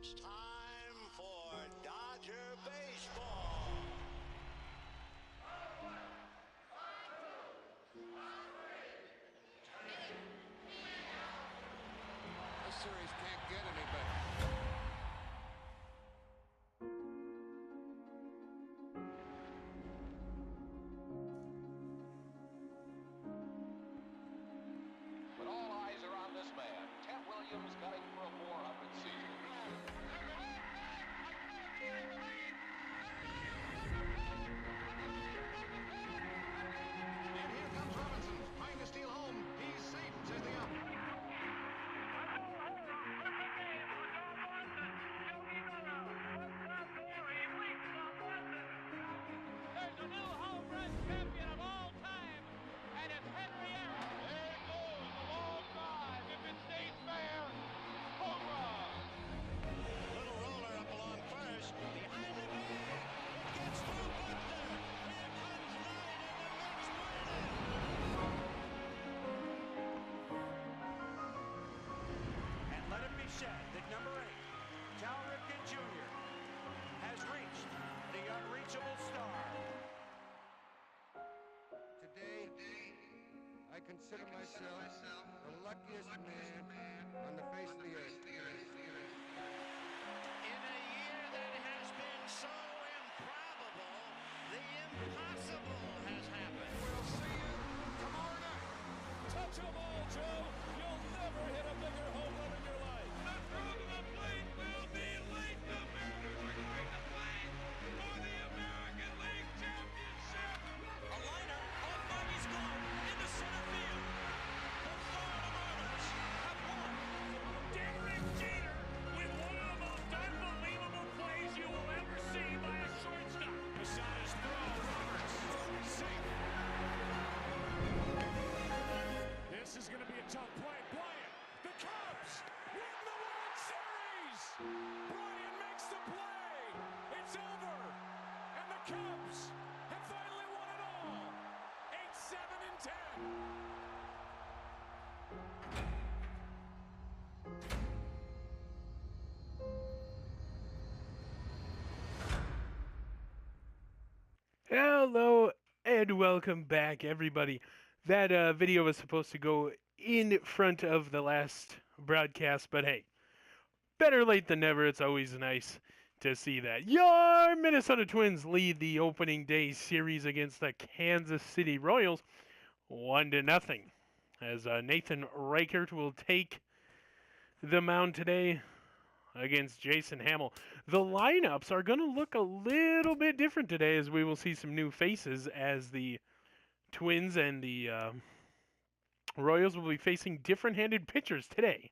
It's time for Dodger baseball. This series can't get any better. But all eyes are on this man, Ted Williams, gunning for a 400 season. And here comes Robinson, trying to steal home. He's safe, says the ump. There's a new home run champion of all time, and it's Henry Aaron. There it goes, a long drive. If it stays fair, home run. Little roller up along first. Behind the bag. It gets through Buckner. Here comes Knight, and the Mets win it. And let it be said that number 8, Cal Ripken Jr., has reached the unreachable star. Today, I consider myself the luckiest man on the face of the earth. In a year that has been so improbable, the impossible has happened. We'll see you tomorrow night. Touch them all, Joe. You'll never hit a bigger home run in your life. The throw to the plate will be late. The Mariners are going to play for the American League Championship. A liner off Bobby's glove into center field. The Florida Marlins have won. Derek Jeter with one of the most unbelievable plays you will ever see by a shortstop. Posada's throw, Roberts, safe. This is going to be a tough play. Bryant, the Cubs win the World Series. Bryant makes the play. It's over. And the Cubs have finally won it all. 8-7-10. Hello and welcome back, everybody. That video was supposed to go in front of the last broadcast, but hey, better late than never. It's always nice to see that. Your Minnesota Twins lead the opening day series against the Kansas City Royals 1-0, as Nathan Reichert will take the mound today against Jason Hamill. The lineups are going to look a little bit different today, as we will see some new faces, as the Twins and the Royals will be facing different-handed pitchers today.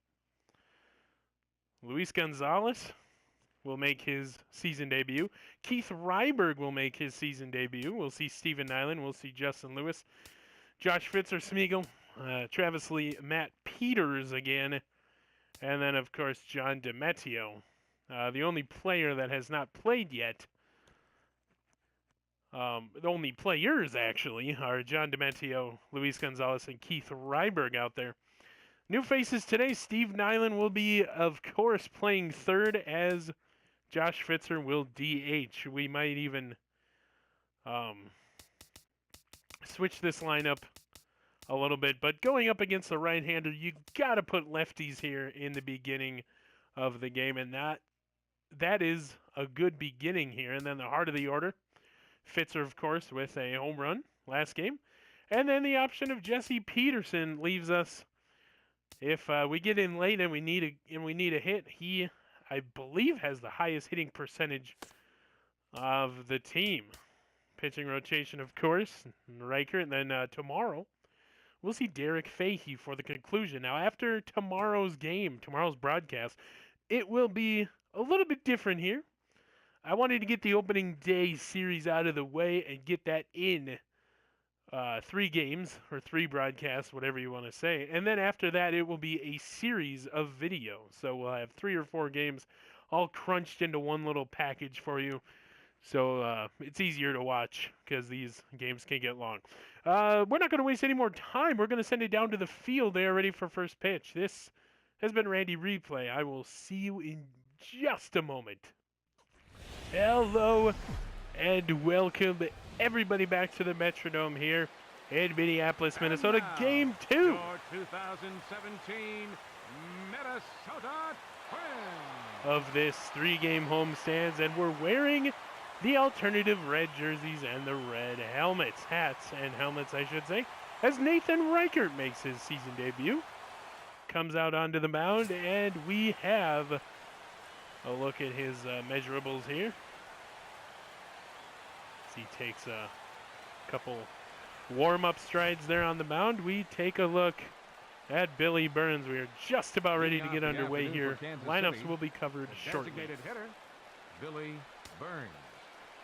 Luis Gonzalez will make his season debut. Keith Ryberg will make his season debut. We'll see Steven Nyland. We'll see Justin Lewis. Josh Fitzer, Smeagol. Travis Lee, Matt Peters again. And then, of course, John DiMatteo. The only player that has not played yet, the only players, actually, are John DiMatteo, Luis Gonzalez, and Keith Ryberg out there. New faces today. Steve Nyland will be, of course, playing third, as Josh Fitzer will DH. We might even switch this lineup a little bit, but going up against the right-hander, you got to put lefties here in the beginning of the game, and that is a good beginning here. And then the heart of the order, Fitzer, of course, with a home run last game, and then the option of Jesse Peterson leaves us. If we get in late and we need a hit, he, I believe, has the highest hitting percentage of the team. Pitching rotation, of course, Riker, and then tomorrow we'll see Derek Fahey for the conclusion. Now, after tomorrow's game, tomorrow's broadcast, it will be a little bit different here. I wanted to get the opening day series out of the way and get that in 3 games, or 3 broadcasts, whatever you want to say. And then after that, it will be a series of video. So we'll have 3 or 4 games all crunched into one little package for you. So it's easier to watch because these games can get long. We're not going to waste any more time. We're going to send it down to the field. They are ready for first pitch. This has been Randy Replay. I will see you in just a moment. Hello and welcome everybody back to the Metrodome here in Minneapolis, Minnesota. Game 2. Your 2017 Minnesota Twins. Of this 3-game homestands, and we're wearing the alternative red jerseys and the red helmets, hats and helmets, I should say, as Nathan Reichert makes his season debut. Comes out onto the mound, and we have a look at his measurables here. As he takes a couple warm-up strides there on the mound, we take a look at Billy Burns. We are just about ready to get underway here. Lineups will be covered shortly. Designated hitter, Billy Burns.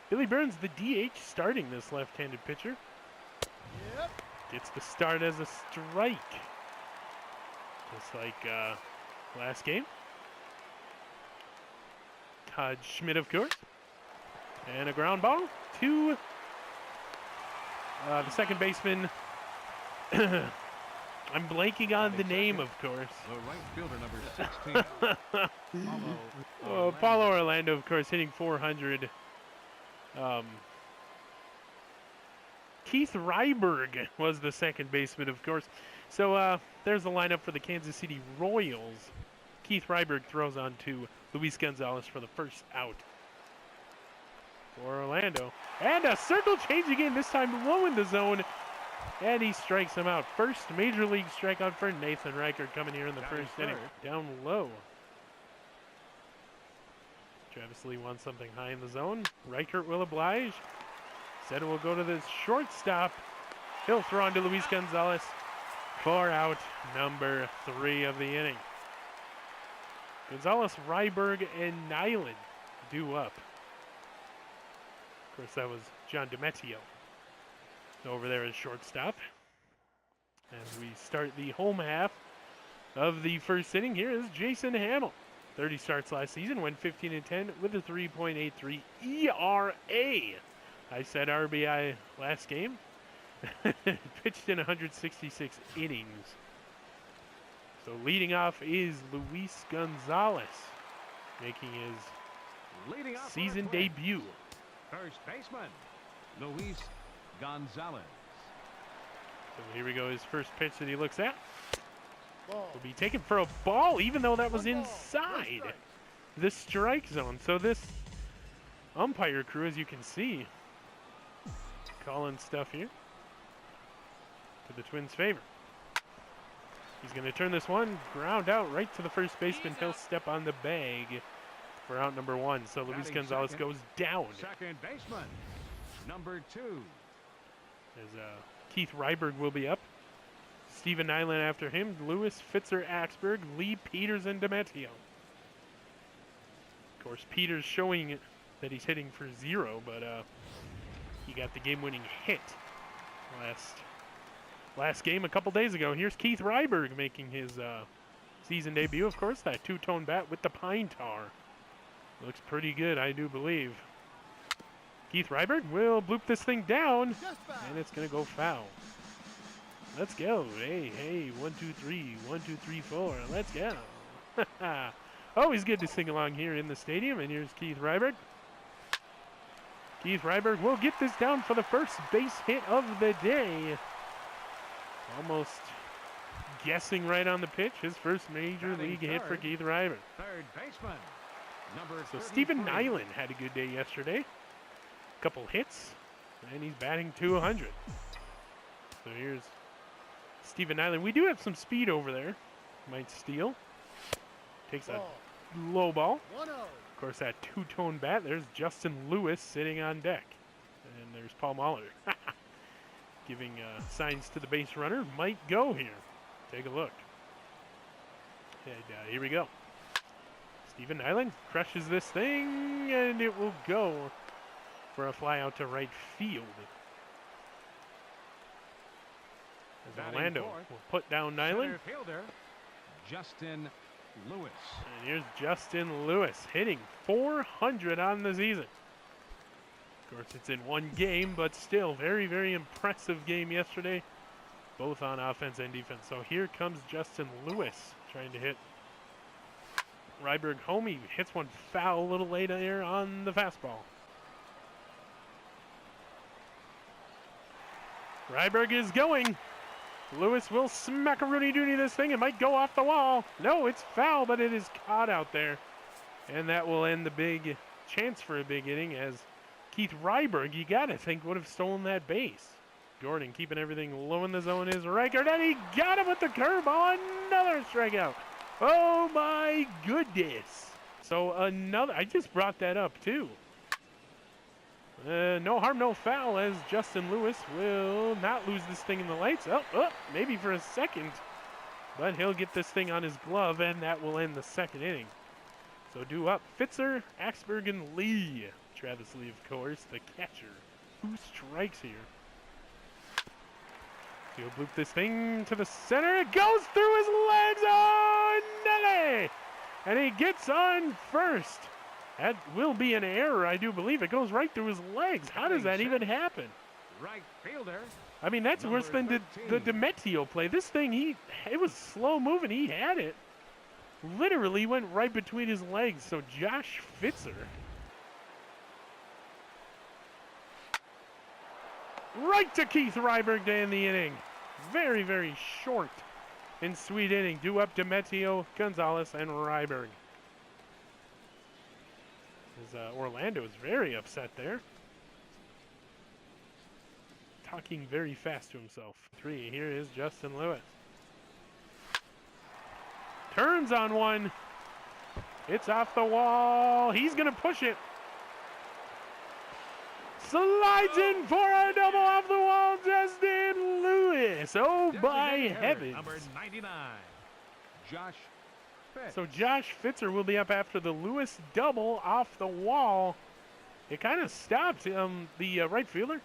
Billy Burns, the DH, starting this left-handed pitcher. Gets the start as a strike. Just like last game. Todd Schmidt, of course. And a ground ball to the second baseman. I'm blanking on the name, of course. The right fielder, number 16. Paulo Orlando, of course, hitting 400. Keith Ryberg was the second baseman, of course. So there's the lineup for the Kansas City Royals. Keith Ryberg throws on to Luis Gonzalez for the first out. For Orlando. And a circle change again, this time low in the zone. And he strikes him out. First major league strikeout for Nathan Reichert coming here in the first inning. Down low. Travis Lee wants something high in the zone. Reichert will oblige. Said it will go to the shortstop. He'll throw on to Luis Gonzalez for out number 3 of the inning. Gonzalez, Ryberg, and Nyland due up. Of course, that was John DiMettio over there at shortstop. As we start the home half of the first inning, here is Jason Hamill. 30 starts last season, went 15-10 with a 3.83 ERA. I said RBI last game. Pitched in 166 innings. So leading off is Luis Gonzalez, making his season debut. First baseman, Luis Gonzalez. So here we go, his first pitch that he looks at. Will be taken for a ball, even though that was inside the strike zone. So this umpire crew, as you can see, calling stuff here to the Twins' favor. He's going to turn this one, ground out right to the first baseman. He'll step on the bag for out number 1. So Luis Gonzalez goes down. Second baseman, number 2. As Keith Ryberg will be up. Steven Nyland after him. Lewis, Fitzer, Axberg, Lee, Peters, and DiMettio. Of course, Peters showing that he's hitting for 0, but he got the game-winning hit last game a couple days ago. Here's Keith Ryberg making his season debut. Of course, that two-tone bat with the pine tar. Looks pretty good, I do believe. Keith Ryberg will bloop this thing down, and it's going to go foul. Let's go. Hey, 1, 2, 3, 1, 2, 3, 4. Let's go. Always good to sing along here in the stadium, and here's Keith Ryberg. Keith Ryberg will get this down for the first base hit of the day. Almost guessing right on the pitch. His first major league hit for Keith Ryberg. Third baseman, number 33. So Steven Nyland had a good day yesterday. Couple hits, and he's batting 200. So here's Steven Nyland. We do have some speed over there. Might steal. Takes a low ball. Of course, that two-tone bat. There's Justin Lewis sitting on deck. And there's Paul Mahler. Giving signs to the base runner. Might go here. Take a look. And here we go. Steven Nyland crushes this thing, and it will go for a fly out to right field. As Orlando will put down Nyland. Center fielder, Justin Lewis. And here's Justin Lewis hitting 400 on the season. Of course, it's in one game, but still very, very impressive game yesterday, both on offense and defense. So here comes Justin Lewis trying to hit Ryberg home. He hits one foul a little late there on the fastball. Ryberg is going. Lewis will smack-a-rooney-dooney this thing. It might go off the wall. No, it's foul, but it is caught out there. And that will end the big chance for a big inning as Keith Ryberg, you got to think, would have stolen that base. Gordon keeping everything low in the zone is Reichert, and he got him with the curveball. Another strikeout. Oh, my goodness. So another, I just brought that up, too. No harm, no foul, as Justin Lewis will not lose this thing in the lights. Oh, maybe for a second. But he'll get this thing on his glove, and that will end the second inning. So due up, Fitzer, Axberg, and Lee. Travis Lee, of course, the catcher. Who strikes here? He'll bloop this thing to the center. It goes through his legs. Oh, Nelly! And he gets on first. That will be an error, I do believe. It goes right through his legs. How does that even happen? Right fielder. I mean, that's worse than the DiMettio play. This thing, it was slow moving. He had it. Literally went right between his legs. So Josh Fitzer. Right to Keith Ryberg to end the inning. Very, very short and sweet inning. Due up DiMettio, Gonzalez, and Ryberg. Orlando is very upset there. Talking very fast to himself. 3, here is Justin Lewis. Turns on one. It's off the wall. He's going to push it. Slides in for a double off the wall, Justin Lewis. Oh, by heavens. Number 99, Josh Fitz. So Josh Fitzer will be up after the Lewis double off the wall. It kind of stopped the right fielder,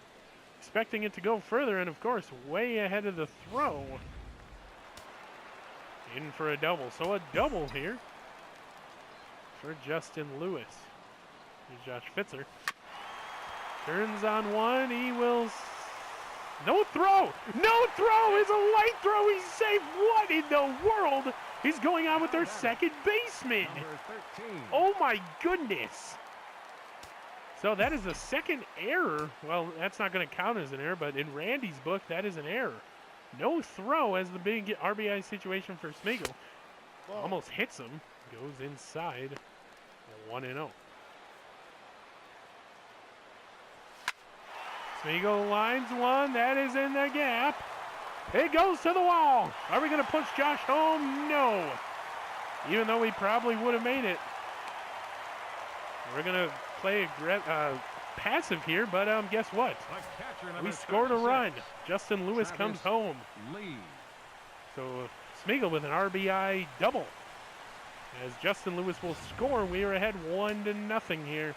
expecting it to go further, and of course, way ahead of the throw. In for a double. So a double here for Justin Lewis. Here's Josh Fitzer. Turns on one. He will. No throw! No throw! It's a light throw. He's safe. What in the world is going on with their second baseman? Number 13. Oh my goodness. So that is the second error. Well, that's not going to count as an error, but in Randy's book, that is an error. No throw as the big RBI situation for Smeagol. Almost hits him. Goes inside. 1-0. Smeagol lines one. That is in the gap. It goes to the wall. Are we going to push Josh home? No. Even though we probably would have made it. We're going to play passive here, but guess what? We scored a run. Justin Lewis comes home. Lee. So Smeagol with an RBI double. As Justin Lewis will score, we are ahead 1-0 here.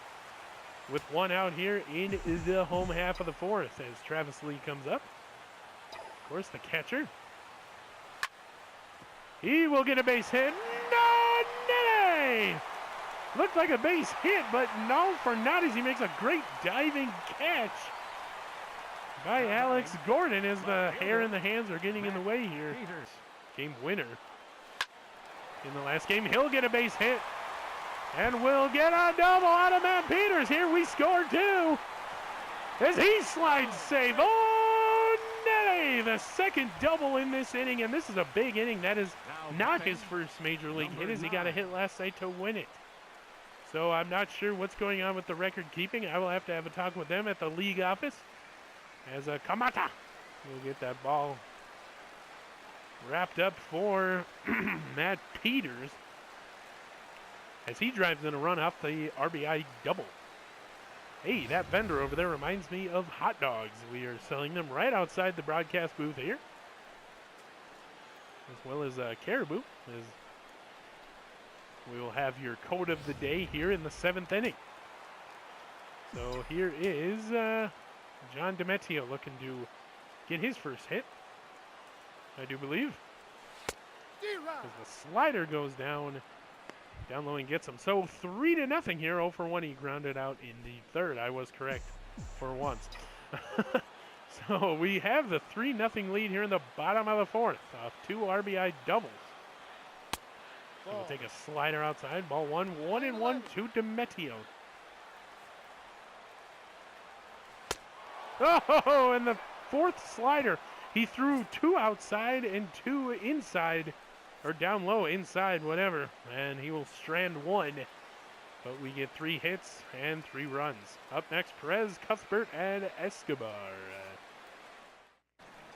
With one out here in the home half of the fourth as Travis Lee comes up. Of course, the catcher. He will get a base hit. No, Nene! Looked like a base hit, but no, Fernandez, he makes a great diving catch by Alex Gordon as the hair and the hands are getting in the way here. Game winner. In the last game, he'll get a base hit. And we'll get a double out of Matt Peters. Here we score two. As he slides safe. Oh, Nelly! The second double in this inning. And this is a big inning. That is not his first major league hit, as he got a hit last night to win it. So I'm not sure what's going on with the record keeping. I will have to have a talk with them at the league office. As Kamata will get that ball wrapped up for Matt Peters, as he drives in a run off the RBI double. Hey, that vendor over there reminds me of hot dogs. We are selling them right outside the broadcast booth here, as well as caribou, as we will have your code of the day here in the 7th inning. So here is John DiMettio looking to get his first hit, I do believe. As the slider goes down low and gets him. So 3-0 here. 0 for 1. He grounded out in the third. I was correct for once. So we have the 3-0 lead here in the bottom of the fourth. 2 RBI doubles. We'll take a slider outside. Ball 1-1 to DeMettio. Oh, and the fourth slider. He threw 2 outside and 2 inside, or down low, inside, whatever. And he will strand 1. But we get 3 hits and 3 runs. Up next, Perez, Cuthbert, and Escobar.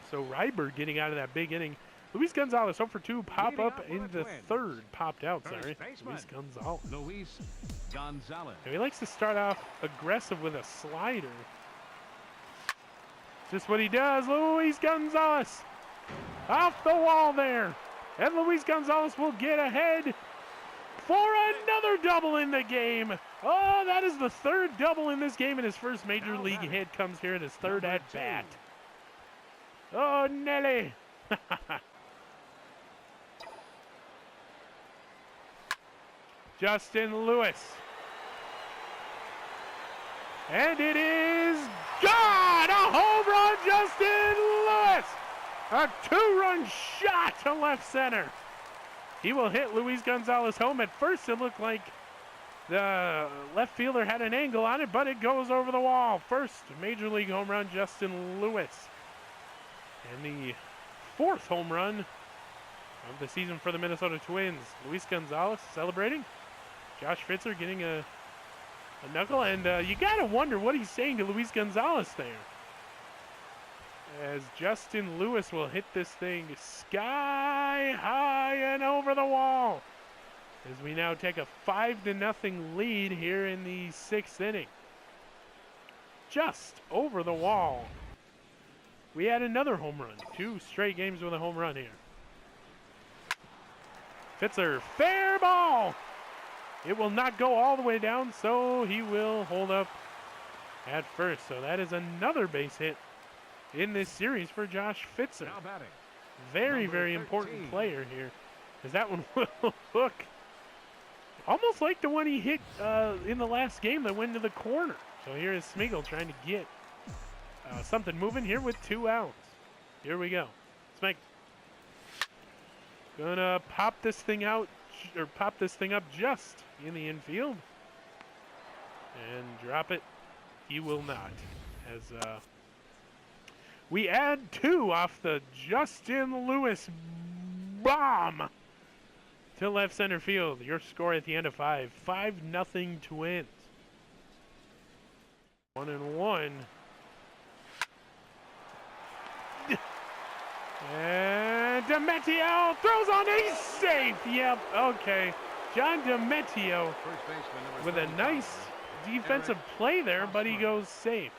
So Ryberg getting out of that big inning. Luis Gonzalez 0 for 2, pop up in the third. Popped out, sorry. Luis Gonzalez. And he likes to start off aggressive with a slider. Just what he does. Luis Gonzalez off the wall there. And Luis Gonzalez will get ahead for another double in the game. Oh, that is the 3rd double in this game, and his first major league hit comes here in his 3rd at bat. Oh, Nelly. Justin Lewis. And it is gone! A home run, Justin Lewis! A 2-run shot to left center. He will hit Luis Gonzalez home. At first, it looked like the left fielder had an angle on it, but it goes over the wall. First major league home run, Justin Lewis. And the 4th home run of the season for the Minnesota Twins. Luis Gonzalez celebrating. Josh Fitzer getting a knuckle, and you gotta wonder what he's saying to Luis Gonzalez there. As Justin Lewis will hit this thing sky high and over the wall. As we now take a 5-0 lead here in the 6th inning. Just over the wall. We had another home run. 2 straight games with a home run here. Fitzer, fair ball. It will not go all the way down, so he will hold up at first. So that is another base hit in this series for Josh Fitzer. Very, very important player here, as that one will hook. Almost like the one he hit in the last game that went to the corner. So here is Smeagol trying to get something moving here with 2 outs. Here we go. Smeg gonna pop this thing out, or pop this thing up just in the infield. And drop it. He will not. As we add 2 off the Justin Lewis bomb to left center field. Your score at the end of 5. 5-0 Twins. 1-1. And DeMettio throws on, he's safe. Yep, okay. John DeMettio with a nice defensive play there, but he goes safe.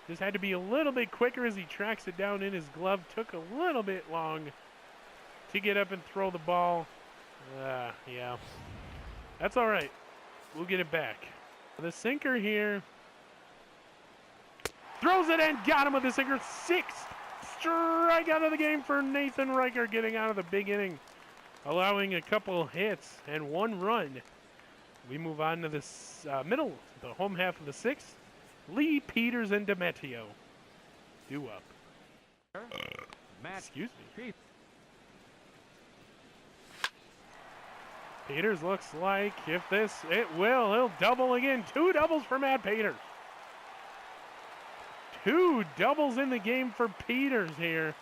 Just had to be a little bit quicker as he tracks it down in his glove. Took a little bit long to get up and throw the ball. Yeah. That's all right. We'll get it back. The sinker here. Throws it and got him with the sinker. 6th strikeout of the game for Nathan Riker, getting out of the big inning, allowing a couple hits and 1 run. We move on to this the home half of the 6th. Lee, Peters, and DeMettio due up. Excuse me. Peters looks like it will. He'll double again. 2 doubles for Matt Peters. 2 doubles in the game for Peters here.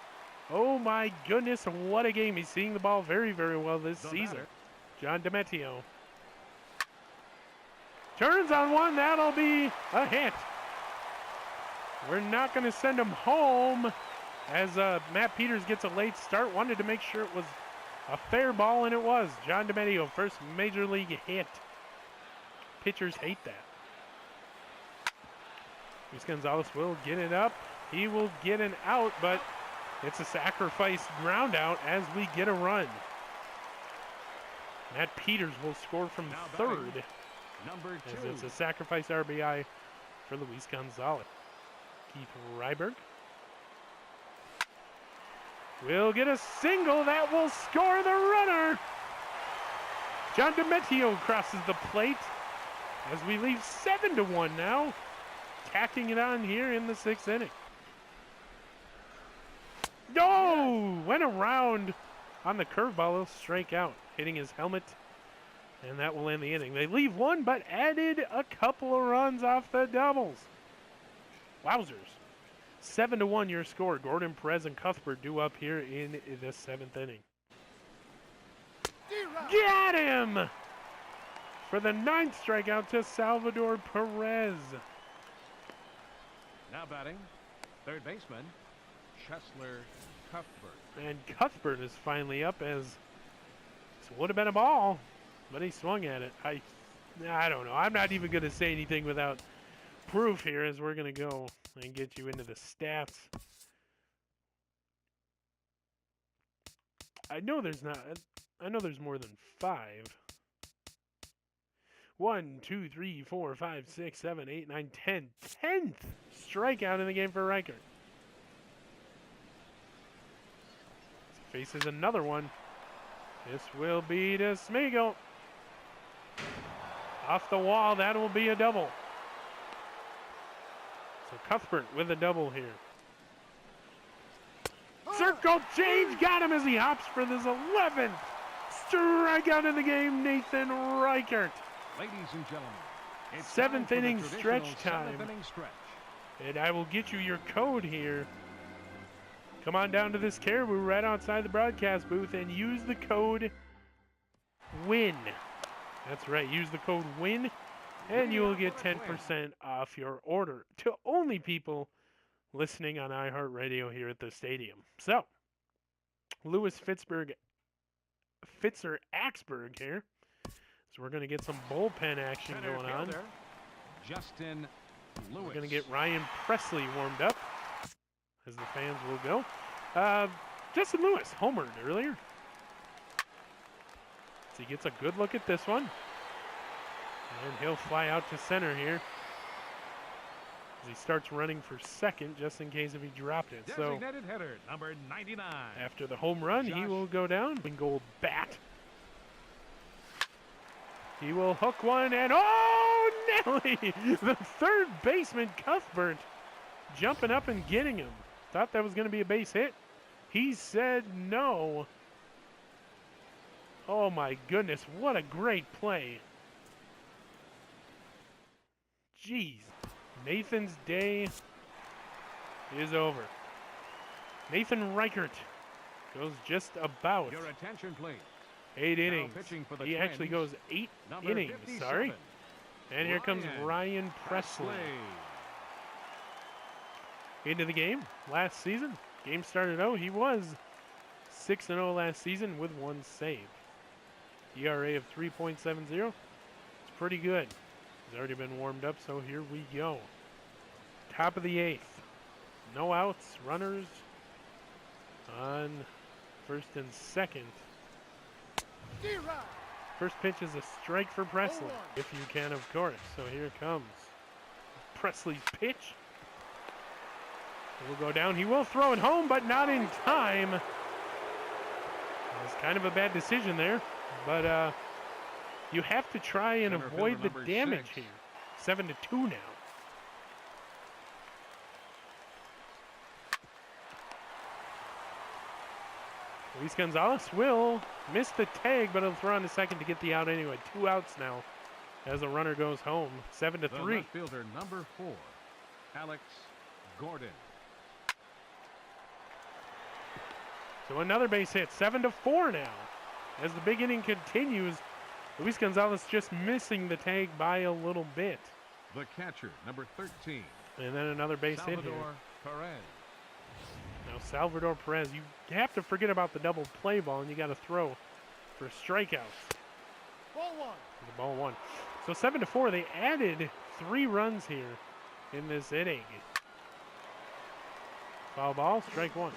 Oh my goodness, what a game. He's seeing the ball very, very well this season. John DeMettio turns on one. That'll be a hit. We're not going to send him home as Matt Peters gets a late start. Wanted to make sure it was a fair ball, and it was. John DeMettio, first major league hit. Pitchers hate that. Luis Gonzalez will get it up. He will get an out, but it's a sacrifice ground out as we get a run. Matt Peters will score from third. As it's a sacrifice RBI for Luis Gonzalez. Keith Ryberg will get a single that will score the runner. John DeMettio crosses the plate as we leave 7-1 now. Tacking it on here in the 6th inning. No! Went around on the curveball, he'll strike out, hitting his helmet, and that will end the inning. They leave one, but added a couple of runs off the doubles. Wowzers. 7-1 your score. Gordon, Perez, and Cuthbert due up here in the 7th inning. Got him! For the 9th strikeout to Salvador Perez. Now batting, third baseman, Cheslor Cuthbert. And Cuthbert is finally up as it would have been a ball, but he swung at it. I don't know. I'm not even going to say anything without proof here as we're going to go and get you into the stats. I know there's more than 5. 1, 2, 3, 4, 5, 6, 7, 8, 9, 10. 10th strikeout in the game for Reichert. Faces another one. This will be to Smeagol. Off the wall, that will be a double. So Cuthbert with a double here. Circle change, got him as he hops for this 11th strikeout in the game, Nathan Reichert. Ladies and gentlemen, it's 7th inning traditional stretch time. 7th inning stretch. And I will get you your code here. Come on down to this Caribou right outside the broadcast booth and use the code WIN. That's right, use the code WIN and you will get 10% off your order to only people listening on iHeartRadio here at the stadium. So, Lewis Fitzer-Axberg here. So we're going to get some bullpen action Center going on. fielder, Justin Lewis. We're going to get Ryan Presley warmed up, as the fans will go. Justin Lewis homered earlier. So he gets a good look at this one. And he'll fly out to center here as he starts running for second, just in case if he dropped it. Designated hitter, number 99. After the home run, he will go down. Gold bat. He will hook one, and oh, Nelly! The third baseman, Cuthbert, jumping up and getting him. Thought that was going to be a base hit. He said no. Oh my goodness, what a great play. Jeez. Nathan's day is over. Nathan Reichert goes just about Your attention, please. 8 Now innings. pitching for the He actually Twins, goes 8 number innings, 57, sorry. And here comes Ryan Presley. Into the game last season. Game started out. He was 6-0 last season with 1 save. ERA of 3.70. It's pretty good. He's already been warmed up, so here we go. Top of the 8th. No outs, runners on first and second. First pitch is a strike for Presley, if you can, of course. So here comes Presley's pitch. It will go down. He will throw it home, but not in time. It was kind of a bad decision there, but you have to try and Center avoid the fielder number damage 6. here. 7-2 now. Luis Gonzalez will miss the tag, but he'll throw on to second to get the out anyway. 2 outs now as the runner goes home. 7-3. The left fielder, number 4, Alex Gordon. So another base hit. 7-4 now. As the big inning continues, Luis Gonzalez just missing the tag by a little bit. The catcher, number 13. And then another base hit here. Salvador Perez. Now Salvador Perez, you have to forget about the double play ball, and you got to throw for strikeouts. Ball 1. The ball 1. So 7-4, they added 3 runs here in this inning. Foul ball, strike 1.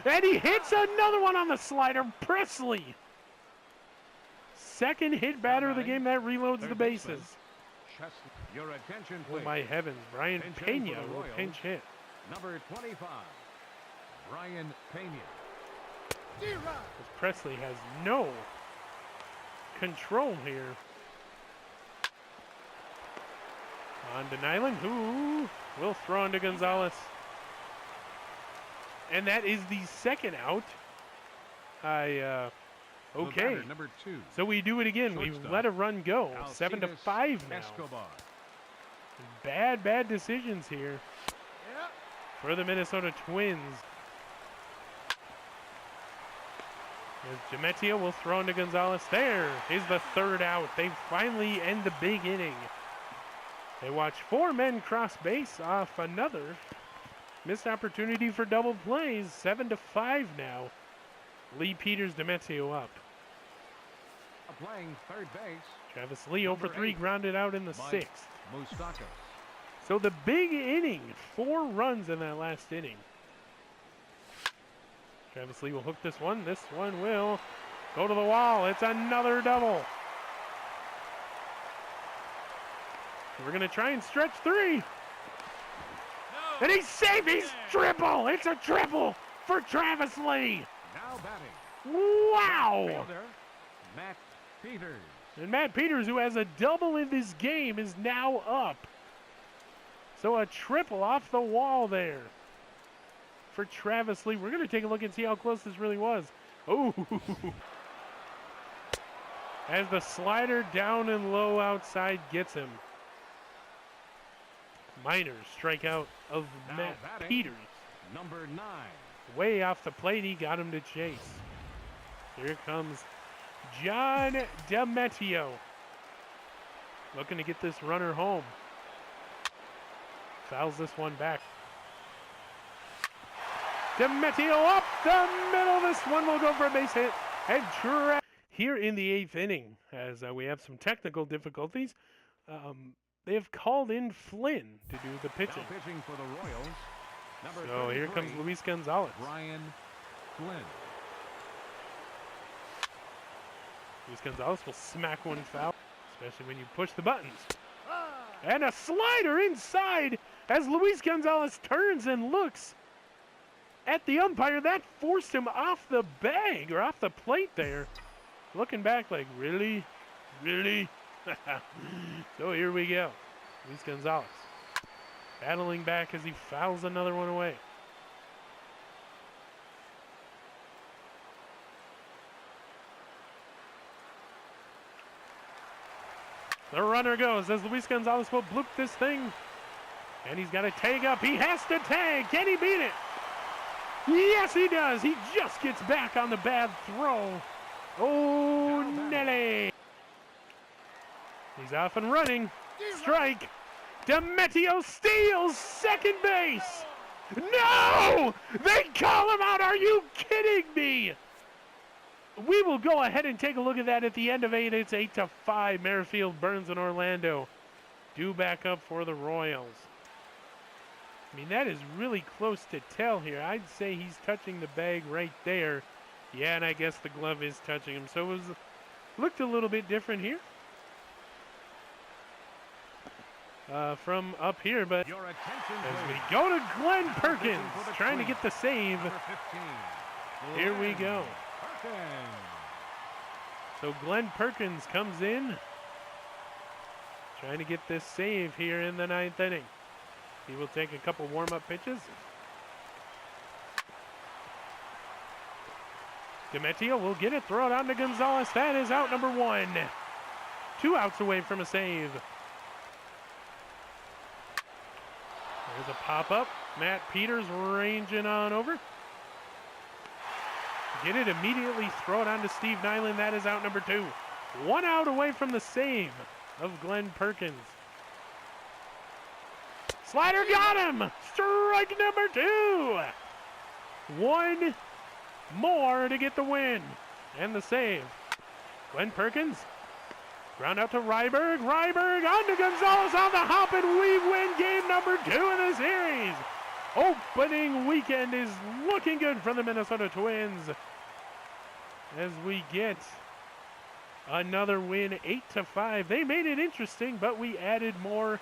And he hits another one on the slider. Presley. Second hit batter of the game. That reloads the bases. Your attention, Oh please. my heavens. Brian Pinch hitting Pena for the will Royals. pinch hit. Number 25, Brian Pena. Because Presley has no control here. On to Nyland, who will throw into Gonzalez. And that is the second out. The Okay. batter, number 2. So we do it again. We Shortstop, let a run go. Alcides 7-5 now. Escobar. Bad decisions here for the Minnesota Twins. As Demetrio will throw into Gonzalez. There is the third out. They finally end the big inning. They watch 4 men cross base off another missed opportunity for double plays. 7-5 now. Lee Peters, Demetrio up. Playing third base. Travis Lee over Number 3 8, grounded out in the Mike 6th. Moustakas. So the big inning, 4 runs in that last inning. Travis Lee will hook this one. This one will go to the wall. It's another double. We're going to try and stretch 3. And he's safe. He's triple. It's a triple for Travis Lee. Now batting. Wow. Fielder, Matt Peters. And Matt Peters, who has a double in this game, is now up. So a triple off the wall there for Travis Lee. We're going to take a look and see how close this really was. Oh, as the slider down and low outside gets him. Minor strikeout of Now Matt batting, Peters. Number 9. Way off the plate, he got him to chase. Here comes John Demetrio. Looking to get this runner home. Fouls this one back. Demetrio up the middle. This one will go for a base hit. And here in the 8th inning, as we have some technical difficulties, they have called in Flynn to do the pitching. Now pitching for the Royals. Number So here comes 33, Luis Gonzalez. Brian Flynn. Luis Gonzalez will smack one foul, especially when you push the buttons. And a slider inside as Luis Gonzalez turns and looks at the umpire. That forced him off the bag or off the plate there. Looking back like, really? Really? So here we go. Luis Gonzalez battling back as he fouls another one away. The runner goes as Luis Gonzalez will bloop this thing. And he's got to tag up. He has to tag. Can he beat it? Yes, he does. He just gets back on the bad throw. Oh, Nelly. He's off and running. Strike. Demetrio steals second base. No! They call him out. Are you kidding me? We will go ahead and take a look at that at the end of 8. It's 8-5. Merrifield, Burns, and Orlando due back up for the Royals. I mean, that is really close to tell here. I'd say he's touching the bag right there. Yeah, and I guess the glove is touching him. So it looked a little bit different here from up here. But Your attention, as we please. go to Glenn Now Perkins, pitching for the trying to Twins. get the save. Number 15. Here we Glenn go. Perkins. So Glenn Perkins comes in, trying to get this save here in the 9th inning. He will take a couple warm-up pitches. Demetrio will get it, throw it on to Gonzalez. That is out number 1. 2 outs away from a save. There's a pop-up. Matt Peters ranging on over. Get it immediately, throw it on to Steve Nyland. That is out number 2. 1 out away from the save of Glenn Perkins. Slider got him! Strike number 2! 1 more to get the win and the save. Glenn Perkins, ground out to Ryberg. Ryberg on to Gonzalez on the hop, and we win game number 2 in the series. Opening weekend is looking good for the Minnesota Twins as we get another win, 8-5. They made it interesting, but we added more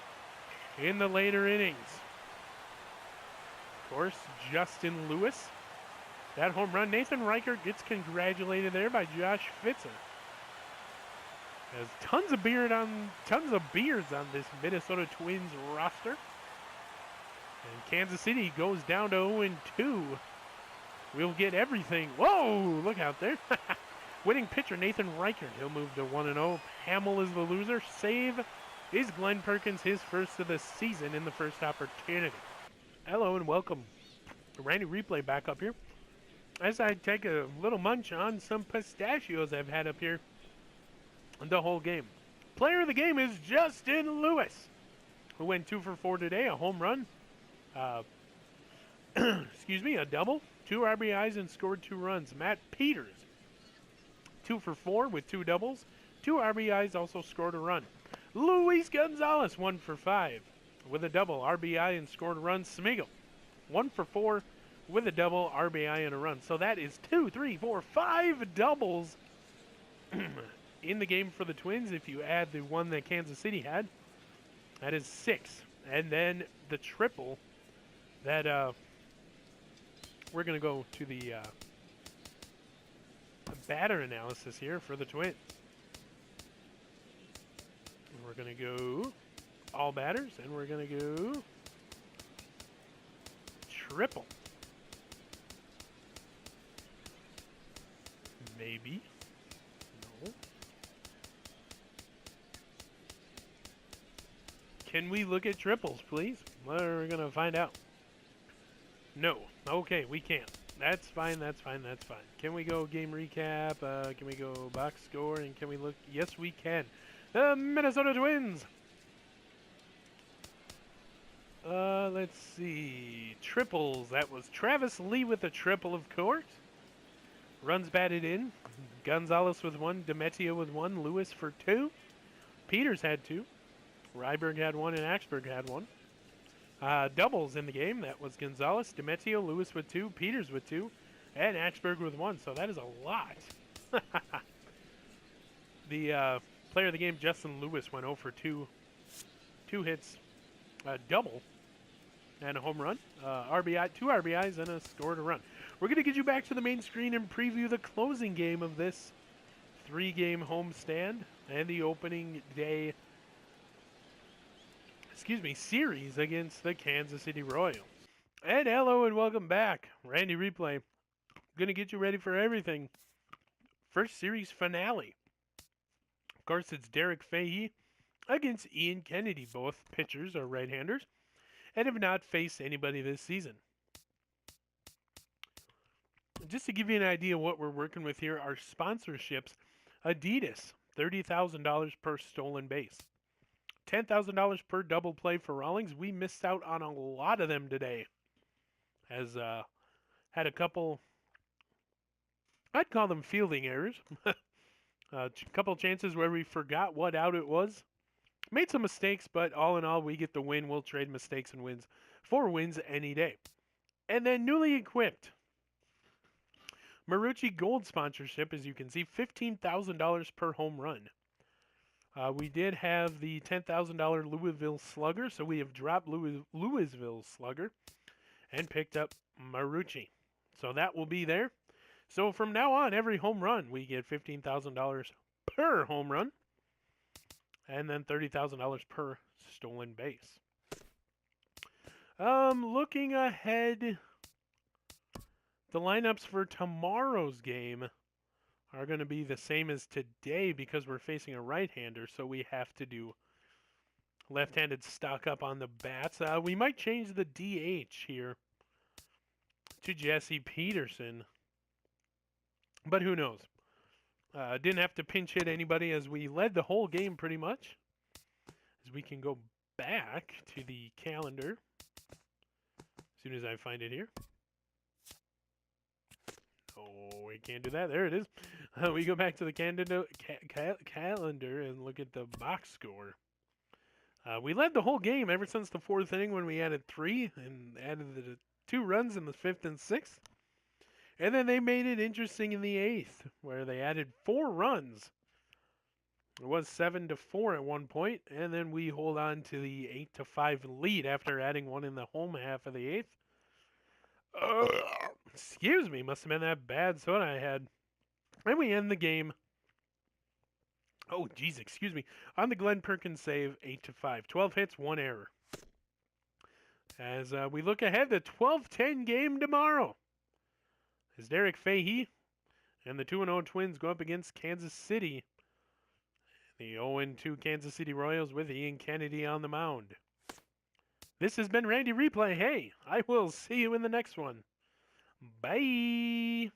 in the later innings. Of course, Justin Lewis. That home run, Nathan Reichert gets congratulated there by Josh Fitzer. Has tons of beards on this Minnesota Twins roster. And Kansas City goes down to 0-2 We'll get everything. Whoa, look out there. Winning pitcher Nathan Reichert. He'll move to 1-0. Hamill is the loser. Save is Glenn Perkins, his first of the season in the first opportunity. Hello and welcome. Randy Replay back up here. As I take a little munch on some pistachios I've had up here the whole game. Player of the game is Justin Lewis, who went 2 for 4 today. A home run. Excuse me, a double. 2 RBIs and scored 2 runs. Matt Peters, 2 for 4 with 2 doubles. 2 RBIs, also scored a run. Luis Gonzalez, 1 for 5 with a double, RBI, and scored a run. Smeagol, 1 for 4 with a double, RBI, and a run. So that is 2, 3, 4, 5 doubles in the game for the Twins. If you add the one that Kansas City had, that is 6. And then the triple that we're going to go to the batter analysis here for the Twins. We're going to go all batters, and we're going to go triple. Maybe. No. Can we look at triples, please? We're going to find out. No. Okay, we can't. That's fine, that's fine, that's fine. Can we go game recap? Can we go box score? And can we look? Yes, we can. The Minnesota Twins. Let's see. Triples. That was Travis Lee with a triple, of course. Runs batted in. Gonzalez with 1. Demetrio with 1. Lewis for 2. Peters had 2. Ryberg had 1, and Axberg had 1. Doubles in the game. That was Gonzalez, Demetrio, Lewis with 2, Peters with 2, and Axberg with 1. So that is a lot. The player of the game, Justin Lewis, went 0 for 2. 2 hits, a double, and a home run. 2 RBIs, and a scored a run. We're going to get you back to the main screen and preview the closing game of this 3-game homestand and the opening day series against the Kansas City Royals. And hello and welcome back. Randy Replay. Gonna get you ready for everything. First series finale. Of course, it's Derek Fahey against Ian Kennedy. Both pitchers are right-handers and have not faced anybody this season. Just to give you an idea of what we're working with here, our sponsorships. Adidas, $30,000 per stolen base. $10,000 per double play for Rawlings. We missed out on a lot of them today. Has had a couple, I'd call them fielding errors. A couple chances where we forgot what out it was. Made some mistakes, but all in all, we get the win. We'll trade mistakes and wins for wins any day. And then newly equipped Marucci Gold sponsorship, as you can see, $15,000 per home run. We did have the $10,000 Louisville Slugger, so we have dropped Louisville Slugger and picked up Marucci. So that will be there. So from now on, every home run, we get $15,000 per home run, and then $30,000 per stolen base. Looking ahead, the lineups for tomorrow's game are going to be the same as today because we're facing a right-hander, so we have to do left-handed stock up on the bats. We might change the DH here to Jesse Peterson, but who knows? Didn't have to pinch hit anybody as we led the whole game pretty much. As we can go back to the calendar as soon as I find it here. Oh, we can't do that. There it is. We go back to the calendar and look at the box score. We led the whole game ever since the 4th inning when we added 3 and added the 2 runs in the 5th and 6th. And then they made it interesting in the 8th where they added 4 runs. It was 7-4 at one point, and then we hold on to the 8-5 lead after adding 1 in the home half of the 8th. Excuse me, must have been that bad soda I had. And we end the game. Oh, geez, excuse me. On the Glenn Perkins save, 8-5. 12 hits, 1 error. As we look ahead, the 12-10 game tomorrow. as Derek Fahey and the 2-0 Twins go up against Kansas City. The 0-2 Kansas City Royals with Ian Kennedy on the mound. This has been Randy Replay. Hey, I will see you in the next one. Bye.